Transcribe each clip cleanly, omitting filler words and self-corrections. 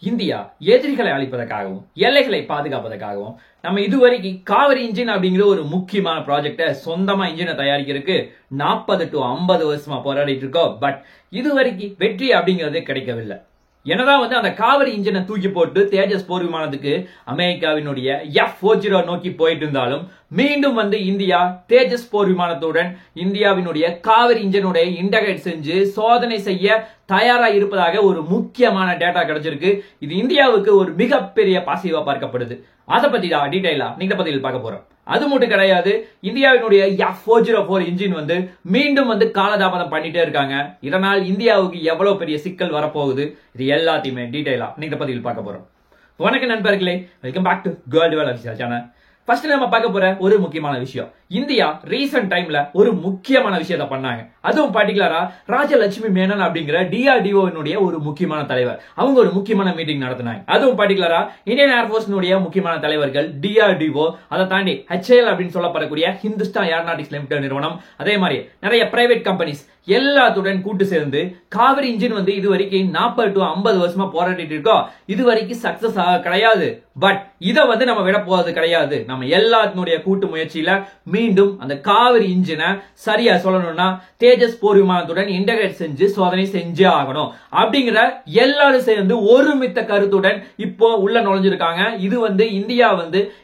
India எதிரிகளை அழிப்பதற்காகவும் எல்லைகளை பாதுகாப்பதற்காகவும் நம்ம இதுவரைக்கும் காவிரி இன்ஜின் அப்படிங்கிற ஒரு முக்கியமான ப்ராஜெக்டை சொந்தமா இன்ஜினை தயாரிக்கிறதுக்கு 40 to 50 வருஷமா போராடிட்டு இருக்கோம். பட் இதுவரைக்கும் வெற்றி அப்படிங்கிறது கிடைக்கவில்லை. என்னதான் அந்த காவிரி இன்ஜினை தூக்கி போட்டு தேஜஸ் போர் விமானத்துக்கு அமெரிக்காவினுடைய F-40 நோக்கி போயிட்டு இருந்தாலும் மீண்டும் இந்தியா தேஜஸ் போர் விமானத்துடன் இந்தியாவினுடைய காவிரி இன்ஜினுடைய இன்டகிரேட் செஞ்சு சோதனை செய்ய தயாரா இருப்பதாக ஒரு முக்கியமான டேட்டா கிடைச்சிருக்கு. இது இந்தியாவுக்கு ஒரு மிகப்பெரிய பாசிட்டிவா பார்க்கப்படுது. அதை பத்தி தான் டீடைலா நீங்க பதில் பார்க்க போறோம். அது மட்டும் கிடையாது, இந்தியாவினுடைய F-404 இன்ஜின் மீண்டும் காலதாமதம் பண்ணிட்டே இருக்காங்க. இதனால் இந்தியாவுக்கு எவ்வளவு பெரிய சிக்கல் வரப்போகுது, இது எல்லாத்தையுமே டீடைலா நீங்க பதில் பார்க்க போறோம். வணக்கம் நண்பர்களே, welcome back to Gold Whale official channel. First நம்ம பார்க்க போற ஒரு முக்கியமான விஷயம், இந்தியா ரீசன்ட் டைம்ல ஒரு முக்கியமான விஷயத்தை பண்ணாங்க. அதுவும் பர்டிகுலரா ராஜலட்சுமி மேனன் அப்படிங்கிற DRDO ஒரு முக்கியமான தலைவர், அவங்க ஒரு முக்கியமான மீட்டிங் நடத்தினாங்க. அதுவும் பர்டிகுலரா இந்தியன் ஏர்போர்ஸ் முக்கியமான தலைவர்கள் DRDO, அதை தாண்டி HAL அப்படின்னு சொல்லப்படக்கூடிய ஹிந்துஸ்தான் ஏரோநாட்டிக்ஸ் லிமிடெட் நிறுவனம், அதே மாதிரி நிறைய பிரைவேட் கம்பெனிஸ் எல்லாத்துடன் கூட்டு சேர்ந்து காவிரி இன்ஜின் இது வரைக்கும் 40 to 50 வருஷமா போராடிட்டு இருக்கோம். இது வரைக்கும் சக்சஸ் கிடையாது. பட் இதை நம்ம விட போறது கிடையாது. நம்ம எல்லாத்தினுடைய கூட்டு முயற்சியில மீண்டும் அந்த காவிரி இன்ஜினை சரியா சொல்லணும்னா தேஜஸ் போர் விமானத்துடன் இன்டகிரேட் செஞ்சு சோதனை செஞ்சே ஆகணும் அப்படிங்கிற எல்லாரும் சேர்ந்து ஒருமித்த கருத்துடன் இப்போ உள்ள நுழைஞ்சிருக்காங்க. இது இந்தியா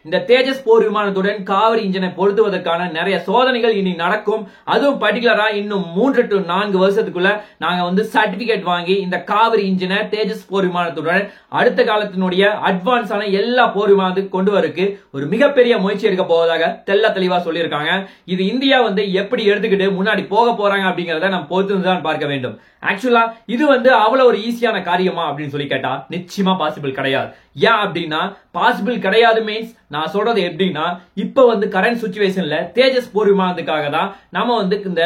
இந்த தேஜஸ் போர் விமானத்துடன் காவிரி இன்ஜினை பொருத்துவதற்கான நிறைய சோதனைகள் இனி நடக்கும். அதுவும் பர்டிகுலரா இன்னும் 3 to 4 வருஷத்துக்குள்ள நாங்க சர்டிபிகேட் வாங்கி இந்த காவிரி இன்ஜினை தேஜஸ் போர் விமானத்துடன் அடுத்த காலத்தினுடைய அட்வான்ஸான எல்லா போர் விமானத்துக்கு கொண்டு வரக்கு ஒரு மிகப்பெரிய முயற்சி எடுக்க போவதாக தெல்ல தெளிவா சொல்லியிருக்காங்க. இது இந்தியா எப்படி எடுத்துக்கிட்டு முன்னாடி போக போறாங்க அப்படிங்கறத நம்ம பொறுத்துதான் பார்க்க வேண்டும். ஆக்சுவலா இது அவ்வளவு ஒரு ஈஸியான காரியமா அப்படின்னு சொல்லி கேட்டா நிச்சயமா பாசிபிள் கிடையாது. ஏன் அப்படின்னா பாசிபிள் கிடையாது மீன்ஸ் நான் சொல்றது எப்படின்னா இப்ப கரண்ட் சிச்சுவேஷன்ல தேஜஸ் போர் விமானத்துக்காக தான் நம்ம இந்த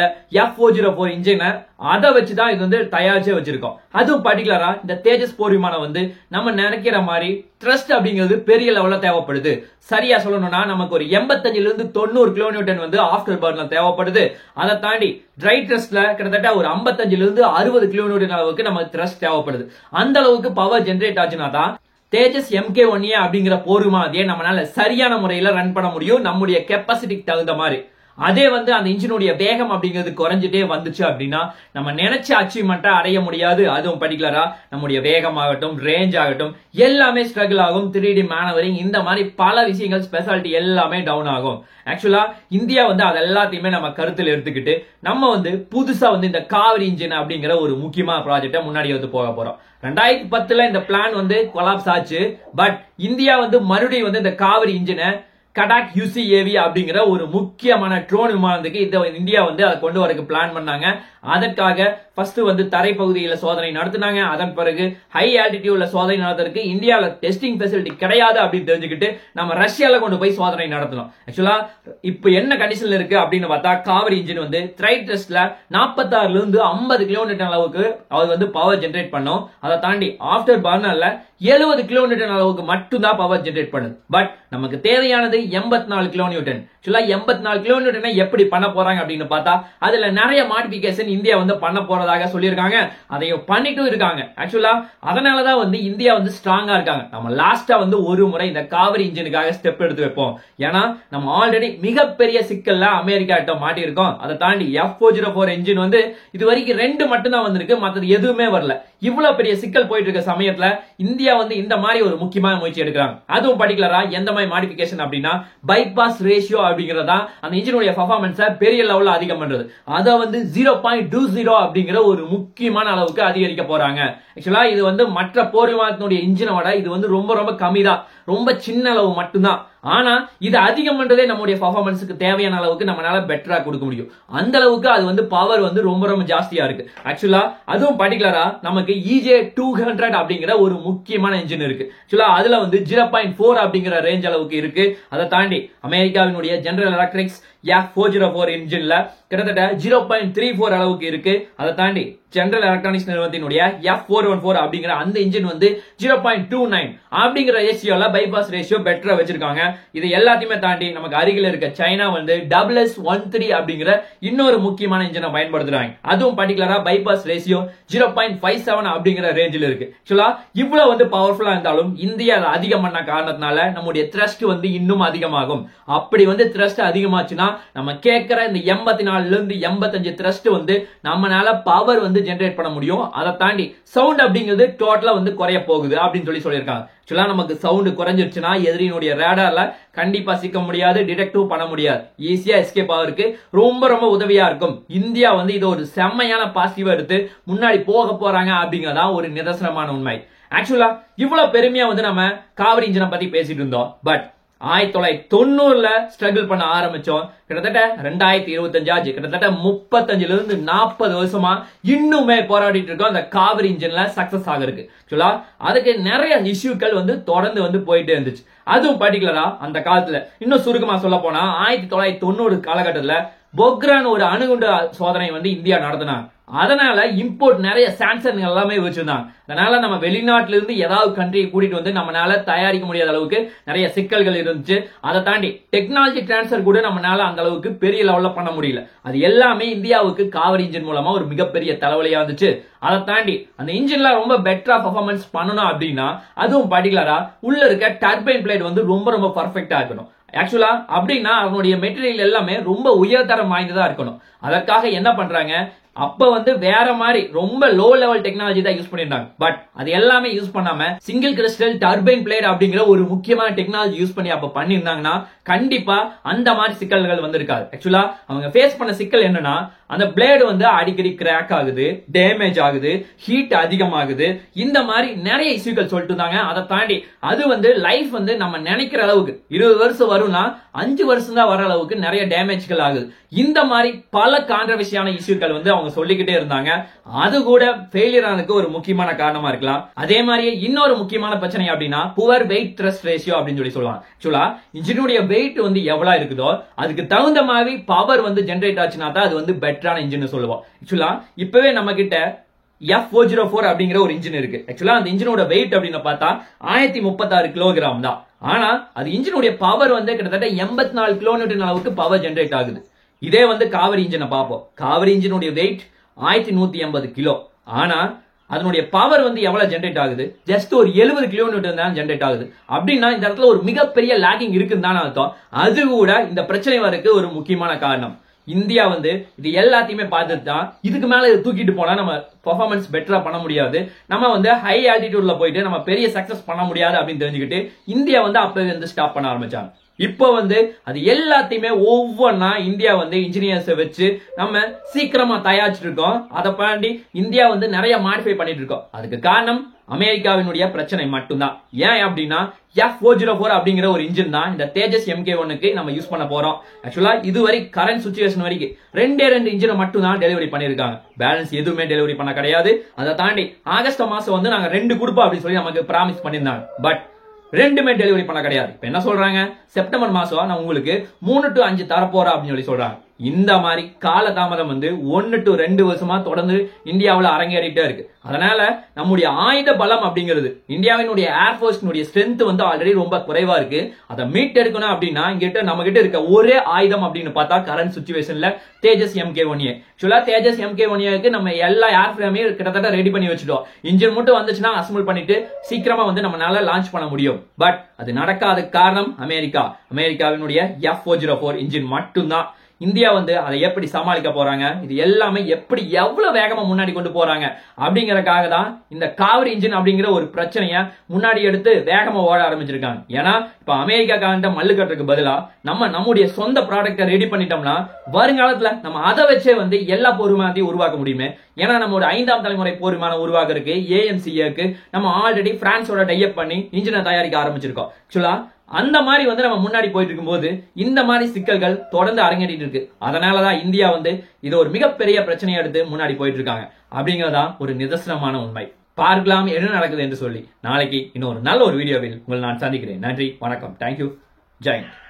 F-404 இன்ஜினை அதை வச்சுதான் இது தயாரிச்சே வச்சிருக்கோம். அதுவும் பர்டிகுலரா இந்த தேஜஸ் போர் விமானம் நம்ம நினைக்கிற மாதிரி த்ரஸ்ட் அப்படிங்கிறது பெரிய லெவல்ல தேவைப்படுது. சரியா சொல்லணும்னா நமக்கு ஒரு 85 to 90 கிலோமீட்டர் ஆஃப்டர் பர்ன்ல தேவைப்படுது. அதை தாண்டி ட்ரை த்ரஸ்ட்ல கிட்டத்தட்ட ஒரு 55 to 60 கிலோமீட்டர் அளவுக்கு நமக்கு த்ரஸ்ட் தேவைப்படுது. அந்த அளவுக்கு பவர் ஜெனரேட் ஆச்சுன்னா தான் தேஜஸ் MK-1A அப்படிங்கிற போர் விமானத்தையே நம்மளால சரியான முறையில ரன் பண்ண முடியும், நம்முடைய கெப்பாசிட்டிக்கு தகுந்த மாதிரி. அதே அந்த இன்ஜினுடைய வேகம் அப்படிங்கிறது குறைஞ்சிட்டே வந்துச்சு அப்படின்னா நம்ம நினைச்ச அச்சீவ்மெண்ட்டை அடைய முடியாது. அதுவும் பர்டிகுலரா நம்முடைய வேகம் ஆகட்டும், ரேஞ்ச் ஆகட்டும் எல்லாமே ஸ்ட்ரகிள் ஆகும். 3D மேனவரிங் இந்த மாதிரி பல விஷயங்கள் ஸ்பெஷாலிட்டி எல்லாமே டவுன் ஆகும். ஆக்சுவலா இந்தியா அது எல்லாத்தையுமே நம்ம கருத்தில் எடுத்துக்கிட்டு நம்ம புதுசா இந்த காவிரி இன்ஜின் அப்படிங்கிற ஒரு முக்கியமான ப்ராஜெக்டை முன்னாடி போக போறோம். 2010 இந்த பிளான் கொலாப்ஸ் ஆச்சு. பட் இந்தியா மறுபடியும் இந்த காவிரி இன்ஜினை கடாக் UCAV அப்படிங்கிற ஒரு முக்கியமான ட்ரோன் விமானத்துக்கு இந்தியா அதை கொண்டு வரக்கு பிளான் பண்ணாங்க. அதற்காக ஃபர்ஸ்ட் தரைப்பகுதியில சோதனை நடத்தினாங்க. அதன் பிறகு ஹை ஆல்டிடியூட்ல சோதனை நடத்துறதுக்கு இந்தியாவில டெஸ்டிங் ஃபெசிலிட்டி கிடையாது அப்படின்னு தெரிஞ்சுக்கிட்டு நம்ம ரஷ்யால கொண்டு போய் சோதனை நடத்தணும். ஆக்சுவலா இப்ப என்ன கண்டிஷன்ல இருக்கு அப்படின்னு பார்த்தா காவிரி இன்ஜின் ட்ரை டெஸ்ட்ல 46 to 50 கிலோமீட்டர் அளவுக்கு அது பவர் ஜெனரேட் பண்ணும். அதை தாண்டி ஆஃப்டர் பர்னர்ல 70 கிலோமீட்டர் அளவுக்கு மட்டும் தான் பவர் ஜெனரேட் பண்ணுது. பட் நமக்கு தேவையானது 84 கிலோமீட்டர். 84 கிலோமீட்டர் எப்படி பண்ண போறாங்க அப்படின்னு பார்த்தா அதுல நிறைய மாடிபிகேஷன் இந்தியா பண்ண போறதாக சொல்லியிருக்காங்க. அதையும் பண்ணிட்டு இருக்காங்க. ஆக்சுவலா அதனாலதான் இந்தியா ஸ்ட்ராங்கா இருக்காங்க. நம்ம லாஸ்டா ஒரு முறை இந்த காவிரி இன்ஜினுக்காக ஸ்டெப் எடுத்து வைப்போம். ஏன்னா நம்ம ஆல்ரெடி மிகப்பெரிய சிக்கல்ல அமெரிக்கா கிட்ட மாட்டி இருக்கோம். அதை தாண்டி F-404 இன்ஜின் இது வரைக்கும் 2 மட்டும் தான் வந்திருக்கு, மற்றது எதுவுமே வரல. இவ்வளவு பெரிய சிக்கல் போயிட்டு இருக்க சமயத்துல இந்தியா இந்த மாதிரி ஒரு முக்கியமான முயற்சி எடுக்கிறாங்க. அதுவும் பர்டிகுலரா எந்த மாதிரி மாடிபிகேஷன் அப்படின்னா பைபாஸ் ரேஷியோ அப்படிங்கறதா அந்த இன்ஜினுடைய பெர்ஃபார்மன்ஸை பெரிய லெவல்ல அதிகம் பண்றது. அதை 0.20 அப்படிங்கிற ஒரு முக்கியமான அளவுக்கு அதிகரிக்க போறாங்க. ஆக்சுவலா இது மற்ற போர் விமானத்தினுடைய இன்ஜினை விட இது ரொம்ப ரொம்ப கம்மி தான், ரொம்ப சின்ன அளவு மட்டும்தான். ஆனா இது அதிகம் பண்றதே நம்முடைய பெர்ஃபார்மன்ஸ்க்கு தேவையான அளவுக்கு நம்மளால பெட்டரா கொடுக்க முடியும். அந்த அளவுக்கு அது பவர் ரொம்ப ரொம்ப ஜாஸ்தியா இருக்கு. ஆக்சுவலா அதுவும் பர்டிகுலரா நமக்கு EJ200 அப்படிங்கிற ஒரு முக்கியமான இன்ஜின் இருக்கு. ஆக்சுவலா அதுல 0.4 அப்படிங்கிற ரேஞ்ச் அளவுக்கு இருக்கு. அதை தாண்டி அமெரிக்காவினுடைய ஜெனரல் எலக்ட்ரிக்ஸ் F404 இன்ஜின்ல கிட்டத்தட்ட 0.34 அளவுக்கு இருக்கு. அதை தாண்டி ஜெனரல் எலக்ட்ரானிக்ஸ் நிறுவனத்தினுடைய F414 அப்படிங்கிற அந்த இன்ஜின் வந்து 0.29 அப்படிங்கிற ரேஷியோல பைபாஸ் ரேஷியோ பெட்டரா வச்சிருக்காங்க. இது எல்லாத்தையுமே தாண்டி நமக்கு அருகில் இருக்க சைனா வந்து SS13 அப்படிங்கிற இன்னொரு முக்கியமான இன்ஜினை பயன்படுத்துறாங்க. அதுவும் பர்டிகுலரா பைபாஸ் ரேஷியோ 0.57 அப்படிங்கிற ரேஞ்சில் இருக்கு. ஆக்சுவலா இவ்வளவு வந்து பவர்ஃபுல்லா இருந்தாலும் இந்தியா அதிகம் பண்ண காரணத்தினால நம்முடைய த்ரஸ்ட் வந்து இன்னும் அதிகமாகும். அப்படி வந்து த்ரஸ்ட் அதிகமாச்சுன்னா நம்ம கேட்கிற இந்த 84 இருந்து 85 த்ரஸ்ட் வந்து நம்மளால பவர் வந்து ஜெனரேட் பண்ண முடியும். அதை தாண்டி சவுண்ட் அப்படிங்கிறது டோட்டலா வந்து குறைய போகுது அப்படின்னு சொல்லியிருக்காங்க. ஆக்சுவலா நமக்கு சவுண்ட் குறைஞ்சிருச்சுன்னா எதிரினுடைய ரேடார்ல கண்டிப்பா சிக்க முடியாது, டிடெக்டிவ் பண்ண முடியாது, ஈஸியா எஸ்கேப் ஆகிறதுக்கு ரொம்ப ரொம்ப உதவியா இருக்கும். இந்தியா வந்து இது ஒரு செம்மையான பாசிட்டிவா எடுத்து முன்னாடி போக போறாங்க அப்படிங்கறதா ஒரு நிதர்சனமான உண்மை. ஆக்சுவலா இவ்வளவு பெருமையா வந்து நம்ம காவிரி இன்ஜினை பத்தி பேசிட்டு இருந்தோம். பட் 1990ல ஸ்ட்ரகிள் பண்ண ஆரம்பிச்சோம். கிட்டத்தட்ட 2025 ஆச்சு. கிட்டத்தட்ட 35 இருந்து 40 வருஷமா இன்னுமே போராடிட்டு இருக்கோம் அந்த காவிரி இன்ஜின்ல சக்சஸ் ஆகிறதுக்கு. ஆக்சுவலா அதுக்கு நிறைய இஷ்யூக்கள் வந்து தொடர்ந்து வந்து போயிட்டே இருந்துச்சு. அதுவும் பர்டிகுலரா அந்த காலத்துல இன்னும் சுருக்கமா சொல்ல போனா 1990 காலகட்டத்துல பொக்ரான் ஒரு அணுகுண்டு சோதனை வந்து இந்தியா நடத்தினாங்க. அதனால இம்போர்ட் நிறைய சாம்சங் எல்லாமே வச்சிருந்தாங்க. அதனால நம்ம வெளிநாட்டுல இருந்து ஏதாவது கண்ட்ரியை கூட்டிட்டு வந்து நம்மளால தயாரிக்க முடியாத அளவுக்கு நிறைய சிக்கல்கள் இருந்துச்சு. அதை தாண்டி டெக்னாலஜி டிரான்ஸ்பர் கூட நம்மளால அந்த அளவுக்கு பெரிய லெவல்ல பண்ண முடியல. அது எல்லாமே இந்தியாவுக்கு காவிரி இன்ஜின் மூலமா ஒரு மிகப்பெரிய தலைவலியா இருந்துச்சு. அதை தாண்டி அந்த இன்ஜின்ல ரொம்ப பெட்டரா பெர்ஃபார்மன்ஸ் பண்ணணும் அப்படின்னா அதுவும் பர்டிகுலரா உள்ள இருக்க டர்பைன் பிளேட் வந்து ரொம்ப ரொம்ப பர்ஃபெக்டா இருக்கணும். ஆக்சுவலா அப்படின்னா அவனுடைய மெட்டீரியல் எல்லாமே ரொம்ப உயர்தரம் வாய்ந்ததா இருக்கணும். அதற்காக என்ன பண்றாங்க, அப்ப வந்து வேற மாதிரி ரொம்ப லோ லெவல் டெக்னாலஜி தான் யூஸ் பண்ணிருந்தாங்க. பட் அது எல்லாமே யூஸ் பண்ணாம சிங்கிள் கிறிஸ்டல் டர்பைன் பிளேட் அப்படிங்கிற ஒரு முக்கியமான டெக்னாலஜி யூஸ் பண்ணி அப்ப பண்ணிருந்தாங்கன்னா கண்டிப்பா அந்த மாதிரி சிக்கல்கள் வந்திருக்காது. ஆக்சுவலா அவங்க ஃபேஸ் பண்ண சிக்கல் என்னன்னா அந்த பிளேடு வந்து அடிக்கடி கிராக் ஆகுது, டேமேஜ் ஆகுது, ஹீட் அதிகமாகுது, இந்த மாதிரி நிறைய இஷ்யூக்கள் சொல்லிட்டு இருந்தாங்க. அதை தாண்டி அது வந்து லைஃப் வந்து நம்ம நினைக்கிற அளவுக்கு 20 வருஷம் வரும்னா 5 வருஷம் தான் வர அளவுக்கு நிறைய டேமேஜ்கள் ஆகுது. இந்த மாதிரி பல கான்ட்ரவர்சியான இஷ்யூக்கள் வந்து அவங்க சொல்லிக்கிட்டே இருந்தாங்க. அது கூட ஃபெயிலியர் ஆனதுக்கு ஒரு முக்கியமான காரணமா இருக்கலாம். அதே மாதிரியே இன்னொரு முக்கியமான பிரச்சனை அப்படின்னா புவர் வெயிட் த்ரஸ்ட் ரேஷியோ அப்படின்னு சொல்லுவாங்க. ஆக்சுவலா இன்ஜினுடைய வெயிட் வந்து எவ்வளவு இருக்குதோ அதுக்கு தகுந்த மாதிரி பவர் வந்து ஜெனரேட் ஆச்சுன்னா தான் அது வந்து பெட்டரான இன்ஜின் சொல்லுவோம். ஆக்சுவலா இப்பவே நம்ம கிட்ட F404 அப்படிங்கிற ஒரு இன்ஜின் இருக்கு. ஆக்சுவலா அந்த இன்ஜினோட வெயிட் அப்படின்னு பார்த்தா 1036 கிலோகிராம் தான். ஆனா அது இன்ஜினுடைய பவர் வந்து கிட்டத்தட்ட 84 கிலோமீட்டர் அளவுக்கு பவர் ஜெனரேட் ஆகுது. இதே வந்து காவிரி இன்ஜினை பார்ப்போம். காவிரி இன்ஜினுடைய வெயிட் 1180 கிலோ. ஆனா அதனுடைய பவர் வந்து எவ்வளவு ஜெனரேட் ஆகுது, ஜஸ்ட் ஒரு 70 கிலோமீட்டர் தான் ஜெனரேட் ஆகுது. அப்படின்னா இந்த இடத்துல ஒரு மிகப்பெரிய லாகிங் இருக்குன்னு தான் அர்த்தம். அது கூட இந்த பிரச்சனை வரக்கு ஒரு முக்கியமான காரணம். இந்தியா வந்து இது எல்லாத்தையுமே பார்த்துட்டு தான் இதுக்கு மேல தூக்கிட்டு போனா நம்ம பெர்ஃபார்மன்ஸ் பெட்டரா பண்ண முடியாது, நம்ம வந்து ஹை ஆல்டிடியூட்ல போயிட்டு நம்ம பெரிய சக்சஸ் பண்ண முடியாது அப்படின்னு தெரிஞ்சுக்கிட்டு இந்தியா வந்து அப்பவே வந்து ஸ்டாப் பண்ண ஆரம்பிச்சாங்க. இப்போ வந்து அது எல்லாத்தையுமே ஒவ்வொன்னா இந்தியா வந்து இன்ஜினியர்ஸை வச்சு நம்ம சீக்கிரமா தயாரிச்சுட்டு இருக்கோம். அதை தாண்டி இந்தியா வந்து நிறைய மாடிஃபை பண்ணிட்டு இருக்கோம். அதுக்கு காரணம் அமெரிக்காவினுடைய பிரச்சனை மட்டும்தான். ஏன் அப்படின்னா F404 அப்படிங்கிற ஒரு இன்ஜின் தான் இந்த தேஜஸ் MK1க்கு நம்ம யூஸ் பண்ண போறோம். ஆக்சுவலா இதுவரை கரண்ட் சிச்சுவேஷன் வரைக்கும் 2 இன்ஜினை மட்டும் தான் டெலிவரி பண்ணிருக்காங்க. பேலன்ஸ் எதுவுமே டெலிவரி பண்ண கிடையாது. அதை தாண்டி ஆகஸ்ட் மாசம் வந்து நாங்க 2 கொடுப்போம் அப்படின்னு சொல்லி நமக்கு ப்ராமிஸ் பண்ணியிருந்தாங்க. பட் 2மே டெலிவரி பண்ண கிடையாது. இப்ப என்ன சொல்றாங்க, செப்டம்பர் மாசம் நான் உங்களுக்கு 3 to 5 தரப்போறேன் அப்படின்னு சொல்லி சொல்றாங்க. இந்த மாதிரி காலதாமதம் வந்து 1 to 2 வருஷமா தொடர்ந்து இந்தியாவில் அரங்கேறிட்டே இருக்கு. அதனால நம்முடைய ஆயுத பலம் அப்படிங்கிறது இந்தியாவினுடைய ஏர்போர்ஸ்னுடைய ஸ்ட்ரென்த் வந்து ஆல்ரெடி ரொம்ப குறைவா இருக்கு. அதை மீட் எடுக்கணும் அப்படின்னா இங்கிட்ட நம்ம கிட்ட இருக்க ஒரே ஆயுதம் அப்படின்னு பார்த்தா கரண்ட் சிச்சுவேஷன்ல தேஜஸ் MK1A. ஆக்சுவலா தேஜஸ் MK1Aக்கு நம்ம எல்லா ஏர்ஃப்ரேமையும் கிட்டத்தட்ட ரெடி பண்ணி வச்சுட்டோம். இன்ஜின் மட்டும் வந்துச்சுன்னா அசம்பிள் பண்ணிட்டு சீக்கிரமா வந்து நம்மளால லான்ச் பண்ண முடியும். பட் அது நடக்காத காரணம் அமெரிக்காவினுடைய F404 இன்ஜின் மட்டும்தான். இந்தியா வந்து அதை எப்படி சமாளிக்க போறாங்க, இது எல்லாமே எப்படி எவ்வளவு வேகமா முன்னாடி கொண்டு போறாங்க அப்படிங்கறதுக்காக தான் இந்த காவிரி இன்ஜின் அப்படிங்கிற ஒரு பிரச்சனைய முன்னாடி எடுத்து வேகமா ஓட ஆரம்பிச்சிருக்காங்க. ஏன்னா இப்ப அமெரிக்கா காண்ட மல்லு கட்டுறதுக்கு பதிலா நம்முடைய சொந்த ப்ராடக்ட ரெடி பண்ணிட்டோம்னா வருங்காலத்துல நம்ம அதை வச்சே வந்து எல்லா போர் விமானத்தையும் உருவாக்க முடியுமே. ஏன்னா நம்மளோட 5ஆம் தலைமுறை போர் விமானம் உருவாக்குறதுக்கு AMCAக்கு நம்ம ஆல்ரெடி பிரான்ஸோட டைப் பண்ணி இன்ஜினை தயாரிக்க ஆரம்பிச்சிருக்கோம். ஆக்சுவலா அந்த மாதிரி வந்து நம்ம முன்னாடி போயிட்டு இருக்கும்போது இந்த மாதிரி சிக்கல்கள் தொடர்ந்து அரங்கேறிட்டு இருக்கு. அதனாலதான் இந்தியா வந்து இது ஒரு மிகப்பெரிய பிரச்சனையை எடுத்து முன்னாடி போயிட்டு இருக்காங்க அப்படிங்கறதா ஒரு நிதர்சனமான உண்மை. பார்க்கலாம் என்ன நடக்குது என்று சொல்லி நாளைக்கு இன்னொரு நல்ல ஒரு வீடியோவில் உங்களை நான் சந்திக்கிறேன். நன்றி, வணக்கம், தேங்க்யூ, ஜெய் ஹிந்த்.